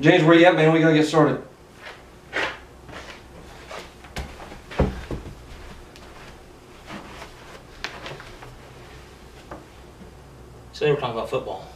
James, where you at, man? We gotta get started. So they were talking about football.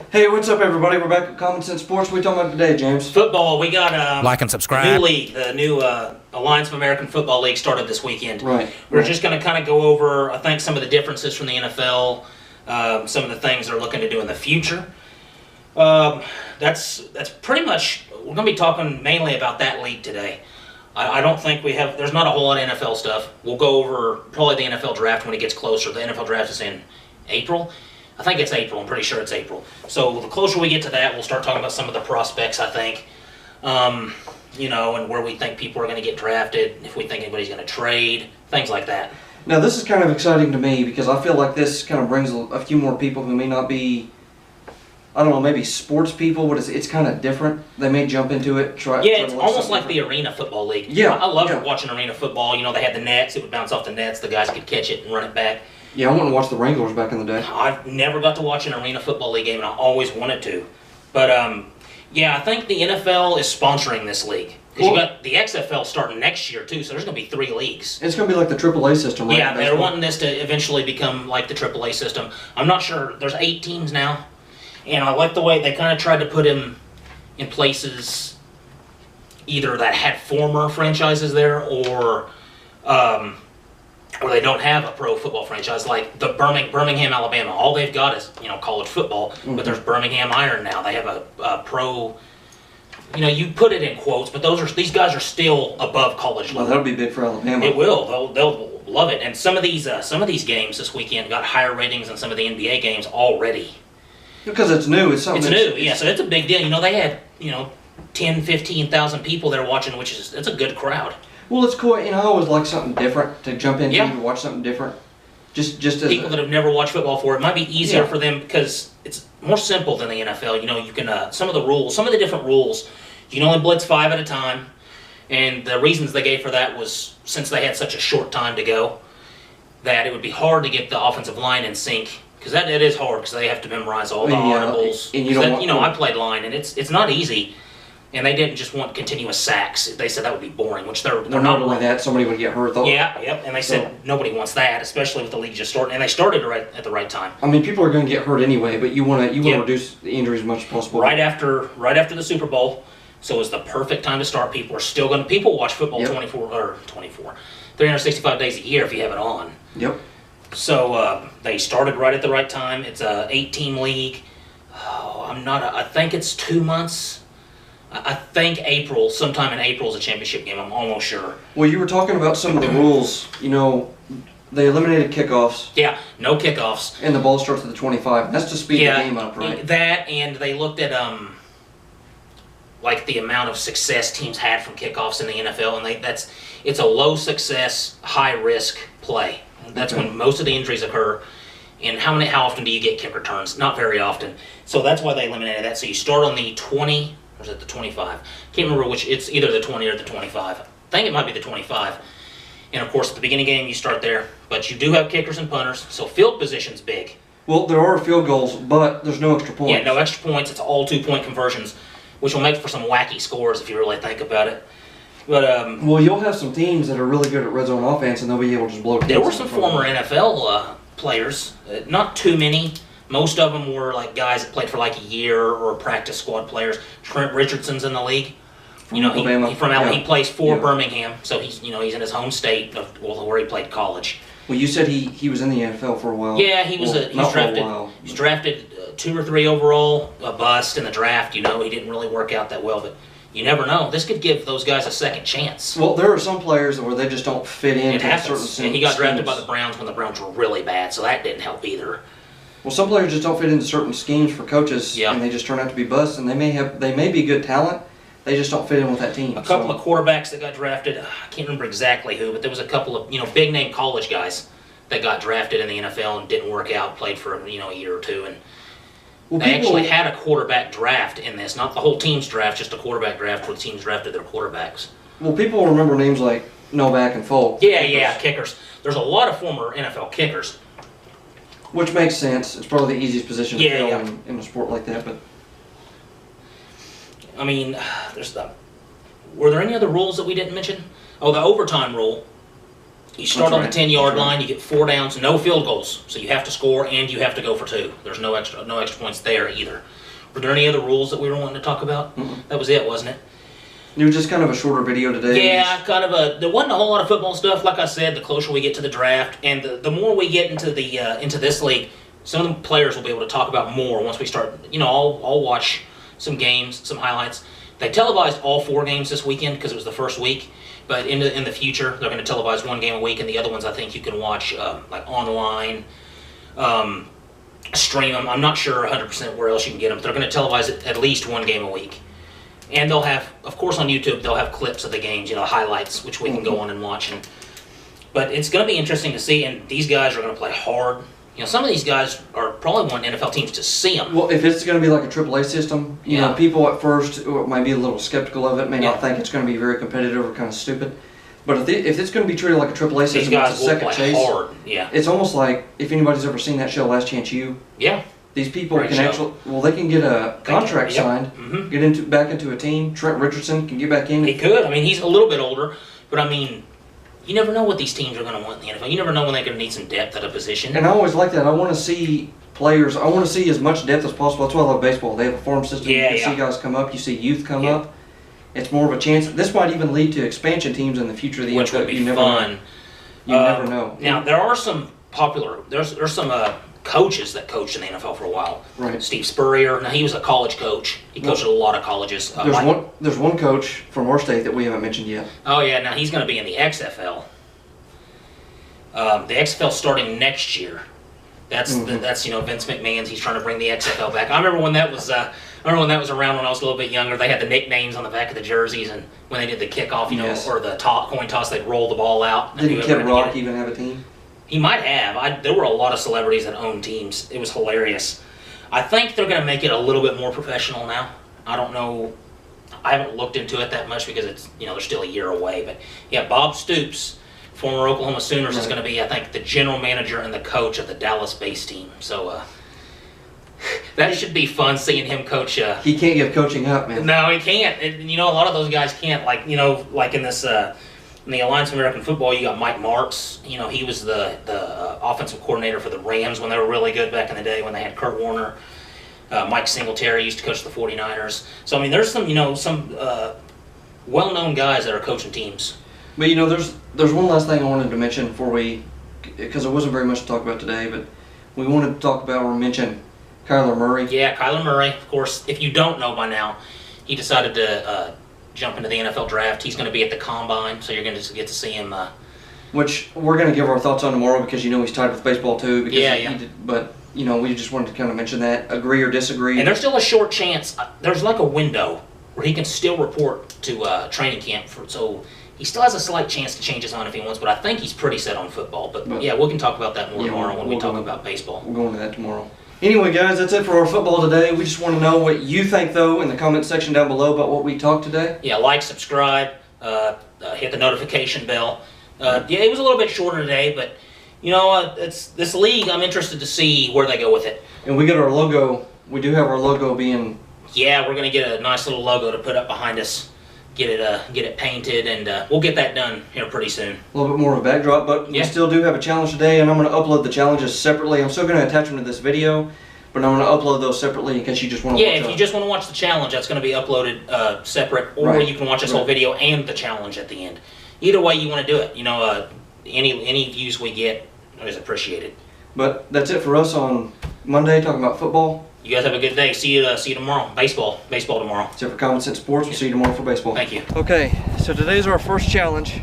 Hey, what's up, everybody? We're back at Common Sense Sports. What are we talking about today, James? Football, we got like and subscribe. a new league. The new Alliance of American Football League started this weekend. Right. We're just going to kind of go over, I think, some of the differences from the NFL, some of the things they're looking to do in the future. That's pretty much, we're going to be talking mainly about that league today. I don't think there's not a whole lot of NFL stuff. We'll go over probably the NFL draft when it gets closer. The NFL draft is in April. I think it's April. I'm pretty sure it's April. So the closer we get to that, we'll start talking about some of the prospects, I think. And where we think people are going to get drafted, if we think anybody's going to trade, things like that. Now, this is kind of exciting to me because I feel like this kind of brings a few more people who may not be, I don't know, maybe sports people, but it's kind of different. They may jump into it. It's almost like the Arena Football League. Yeah. I love watching Arena Football. You know, they had the nets. It would bounce off the nets. The guys could catch it and run it back. Yeah, I went and watched the Wranglers back in the day. I've never got to watch an Arena Football League game, and I always wanted to. But, I think the NFL is sponsoring this league. Because you got the XFL starting next year, too, so there's going to be 3 leagues. It's going to be like the AAA system, right? Yeah, they're wanting this to eventually become like the AAA system. I'm not sure. There's 8 teams now, and I like the way they kind of tried to put him in places either that had former franchises there or they don't have a pro football franchise, like the Birmingham, Alabama. All they've got is college football, but there's Birmingham Iron now. They have a pro. You put it in quotes, but these guys are still above college level. Well, that'll be big for Alabama. It will. They'll love it. And some of these games this weekend got higher ratings than some of the NBA games already. Because it's new. It's something. It's new. Yeah, so it's a big deal. They had 10, 15,000 people there watching, it's a good crowd. Well, it's cool. I always like something different to jump into Yeah. and watch something different. Just as People that have never watched football before, it might be easier Yeah. for them because it's more simple than the NFL. You can some of the different rules. You can only blitz 5 at a time, and the reasons they gave for that was since they had such a short time to go, that it would be hard to get the offensive line in sync. Because it is hard because they have to memorize all the audibles. And I played line, and it's not easy. And they didn't just want continuous sacks. They said that would be boring, which they're not only that, somebody would get hurt though. Yeah, yep. And they said nobody wants that, especially with the league just starting. And they started right at the right time. I mean, people are going to get hurt anyway, but you want to reduce the injuries as much as possible. Right after the Super Bowl, so it was the perfect time to start. People watch football 365 days a year if you have it on. Yep. So they started right at the right time. It's a 8-team league. I think it's 2 months. I think sometime in April is a championship game. I'm almost sure. Well, you were talking about some of the rules. They eliminated kickoffs. Yeah, no kickoffs. And the ball starts at the 25. That's to speed the game up, right? That, and they looked at the amount of success teams had from kickoffs in the NFL, and it's a low success, high risk play. That's when most of the injuries occur. And how often do you get kick returns? Not very often. So that's why they eliminated that. So you start on the 20, or is it the 25? Can't remember which. It's either the 20 or the 25. I think it might be the 25. And of course, at the beginning of the game, you start there. But you do have kickers and punters, so field position's big. Well, there are field goals, but there's no extra points. Yeah, no extra points. It's all 2-point conversions, which will make for some wacky scores if you really think about it. But well, you'll have some teams that are really good at red zone offense, and they'll be able to just blow. There were some former NFL players, not too many. Most of them were like guys that played for like a year or practice squad players. Trent Richardson's in the league. Alabama. He plays for Birmingham, so he's in his home state where he played college. Well, you said he was in the NFL for a while. Yeah, he was drafted. He was drafted 2 or 3 overall, a bust in the draft. He didn't really work out that well, but you never know. This could give those guys a second chance. Well, there are some players where they just don't fit in. It happens. And he got drafted by the Browns when the Browns were really bad, so that didn't help either. Well, some players just don't fit into certain schemes for coaches, and they just turn out to be busts. And they may be good talent, they just don't fit in with that team. A couple of quarterbacks that got drafted. I can't remember exactly who, but there was a couple of big name college guys that got drafted in the NFL and didn't work out. Played for a year or two, and they actually had a quarterback draft in this. Not the whole team's draft, just a quarterback draft where the teams drafted their quarterbacks. Well, people remember names like Novak and Folk. Yeah, kickers. There's a lot of former NFL kickers. Which makes sense. It's probably the easiest position to Yeah, fill yeah. in a sport like that. But I mean, were there any other rules that we didn't mention? Oh, the overtime rule. You start That's on the right. 10-yard That's right. line, you get 4 downs, no field goals. So you have to score and you have to go for 2. There's no extra points there either. Were there any other rules that we were wanting to talk about? That was it, wasn't it? it was just kind of a shorter video today. Yeah, kind of there wasn't a whole lot of football stuff. Like I said, the closer we get to the draft, and the more we get into into this league, some of the players will be able to talk about more once we start. You know, I'll watch some games, some highlights. They televised all 4 games this weekend because it was the first week. But in the future, they're going to televise 1 game a week, and the other ones I think you can watch like online, stream them. I'm not sure 100% where else you can get them. But they're going to televise it at least 1 game a week. And they'll have, of course, on YouTube, they'll have clips of the games, you know, highlights, which we can go on and watch. But it's going to be interesting to see, and these guys are going to play hard. You know, some of these guys are probably wanting NFL teams to see them. Well, if it's going to be like a AAA system, you know, people at first might be a little skeptical of it, may not think it's going to be very competitive or kind of stupid. But if it's going to be treated like a AAA These system, guys it's a will second play chase. hard. Yeah. It's almost like if anybody's ever seen that show, Last Chance U. Yeah. These people Great can show. actually, well, they can get a contract Yep. signed, Mhm. get back into a team. Trent Richardson can get back in. He could. I mean, he's a little bit older, but I mean, you never know what these teams are going to want in the NFL. You never know when they're going to need some depth at a position. And I always like that. I want to see players. I want to see as much depth as possible. That's why I love baseball. They have a farm system. Yeah, you can yeah. see guys come up. You see youth come Yeah. up. It's more of a chance. This might even lead to expansion teams in the future of the which NFL. would be You never fun. know. You never know. Now there are some popular. There's some coaches that coached in the NFL for a while. Right. Steve Spurrier. Now he was a college coach. He coached at a lot of colleges. There's one coach from our state that we haven't mentioned yet. Oh yeah. Now he's going to be in the XFL. The XFL starting next year. That's you know, Vince McMahon's. He's trying to bring the XFL back. I remember when that was. Around when I was a little bit younger. They had the nicknames on the back of the jerseys, and when they did the kickoff, you know, Yes. or the coin toss, they'd roll the ball out. and Didn't whoever Kid had to Rock get it- even have a team? He might have. There were a lot of celebrities that owned teams. It was hilarious. I think they're going to make it a little bit more professional now. I don't know. I haven't looked into it that much because it's, you know, they're still a year away. But yeah, Bob Stoops, former Oklahoma Sooners, is Right. going to be, I think, the general manager and the coach of the Dallas-based team. So that should be fun seeing him coach. He can't give coaching up, man. No, he can't. You know, a lot of those guys can't. Like, you know, like in this, in the Alliance of American Football, you got Mike Marks. You know, he was the offensive coordinator for the Rams when they were really good back in the day when they had Kurt Warner. Mike Singletary used to coach the 49ers. So, I mean, there's some, you know, some well-known guys that are coaching teams. But you know, there's one last thing I wanted to mention before because there wasn't very much to talk about today, but we wanted to talk about or mention Kyler Murray. Yeah, Kyler Murray, of course, if you don't know by now, he decided to jump into the NFL draft. He's going to be at the Combine, so you're going to get to see him. Which we're going to give our thoughts on tomorrow because you know he's tied with baseball too. Because Yeah, he yeah. But you know, we just wanted to kind of mention that, agree or disagree. And there's still a short chance. There's like a window where he can still report to training camp. So he still has a slight chance to change his mind if he wants, but I think he's pretty set on football. But yeah, we can talk about that more tomorrow when we talk about baseball. We'll go into that tomorrow. Anyway, guys, that's it for our football today. We just want to know what you think, though, in the comment section down below about what we talked today. Yeah, like, subscribe, hit the notification bell. Yeah, it was a little bit shorter today, but you know, it's this league. I'm interested to see where they go with it. And we got our logo. We do have our logo being. Yeah, we're gonna get a nice little logo to put up behind us. Get it painted, and we'll get that done here pretty soon. A little bit more of a backdrop, but we still do have a challenge today, and I'm going to upload the challenges separately. I'm still going to attach them to this video, but I'm going to upload those separately in case you just want to watch Yeah, if you just want to watch the challenge, that's going to be uploaded separate, or you can watch this whole video and the challenge at the end. Either way you want to do it. You know, any views we get is appreciated. But that's it for us on Monday, talking about football. You guys have a good day. See you tomorrow. Baseball tomorrow. That's it for Common Sense Sports. We'll see you tomorrow for baseball. Thank you. Okay, so today's our first challenge.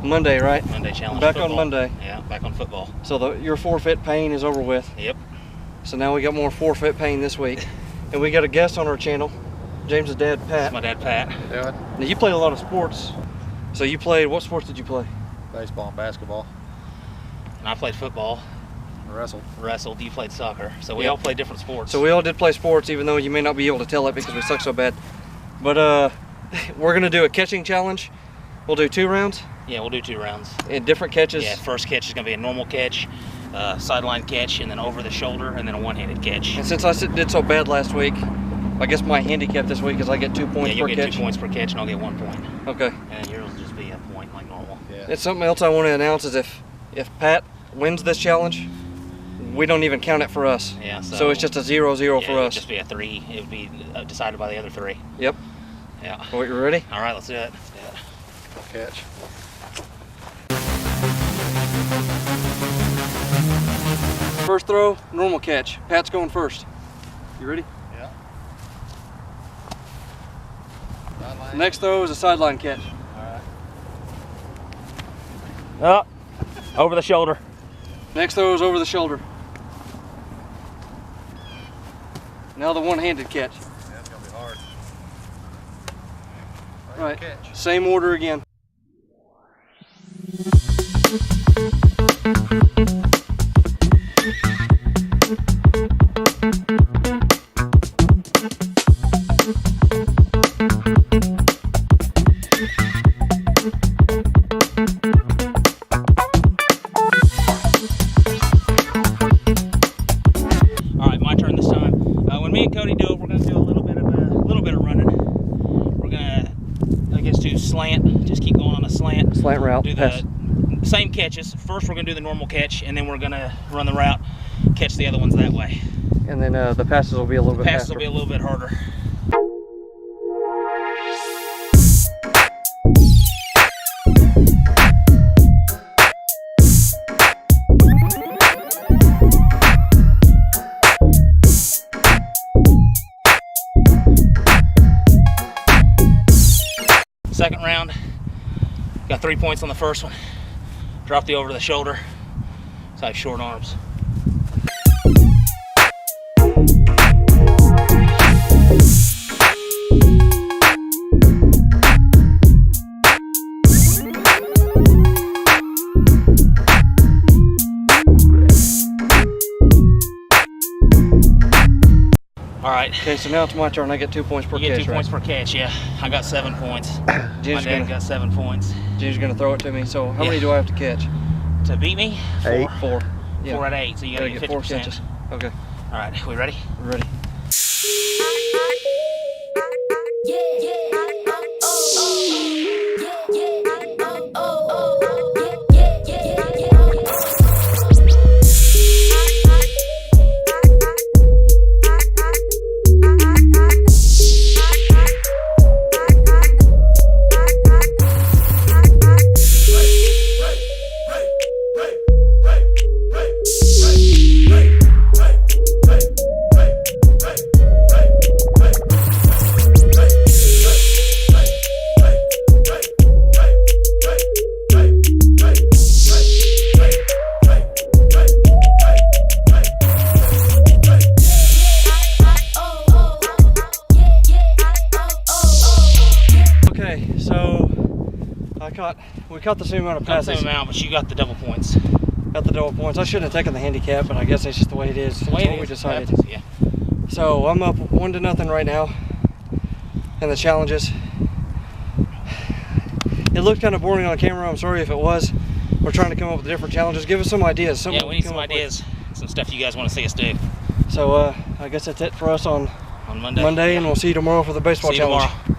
Monday, right? Monday challenge. Back football. on Monday. Yeah, back on football. So your forfeit pain is over with. Yep. So now we got more forfeit pain this week. And we got a guest on our channel, James's dad, Pat. That's my dad, Pat. Doing Now you played a lot of sports. So you played, what sports did you play? baseball and basketball. And I played football, Wrestled. you played soccer. So we all played different sports. So we all did play sports, even though you may not be able to tell it because we suck so bad. But we're gonna do a catching challenge. We'll do 2 rounds yeah, we'll do 2 rounds. and different catches. Yeah, first catch is going to be a normal catch. sideline catch, and then over the shoulder, and then a one-handed catch. And since I did so bad last week, I guess my handicap this week is I get 2 points Yeah, you'll per get catch. 2 points per catch, and I'll get 1 point. Okay. And yours will just be a point like normal. Yeah. It's something else I want to announce is if Pat wins this challenge, we don't even count it for us. Yeah. So it's just a 0-0 yeah, for it would us. just be a 3. It would be decided by the other 3. Yep. Yeah. Well, you ready? All right, let's do it. Catch. First throw, normal catch. Pat's going first. You ready? Yeah. Sideline. Next throw is a sideline catch. All right. Oh, over the shoulder. Next throw is over the shoulder. Now the one-handed catch. Yeah, it's gonna be hard. Right. Catch. Same order again. All right, my turn this time. When me and Cody do it, we're gonna do a little bit of running. We're gonna, I guess, do slant. Just keep going on a slant. Slant route. Do pass. the same catches. First, we're gonna do the normal catch, and then we're gonna run the route, catch the other ones that way. And then the passes will be a little bit Passes faster. will be a little bit harder. Second round, got 3 points on the first one. Drop the over the shoulder, so I have short arms. All right. Okay, so now it's my turn. I get 2 points per You get catch, 2 points right? per catch, yeah. I got 7 points. My Ginger's dad gonna, got 7 points. Ginger's gonna throw it to me. So how Yeah. many do I have to catch? To beat me, 4. 4. Yeah. 4 out of 8, so you gotta get 4 50%. catches. Okay, All right, we ready? we're ready. Okay, so we caught the same amount of Not the passes. same amount, but you got the double points. Got the double points. I shouldn't have taken the handicap, but I guess that's just the way it is. That's The way what it we is, it decided. happens, yeah. So I'm up 1-0 right now in the challenges. It looked kind of boring on camera. I'm sorry if it was. We're trying to come up with different challenges. Give us some ideas. Yeah, we need some ideas, some stuff you guys want to see us do So I guess that's it for us on on Monday. Monday, Yeah. and we'll see you tomorrow for the baseball See you challenge. tomorrow.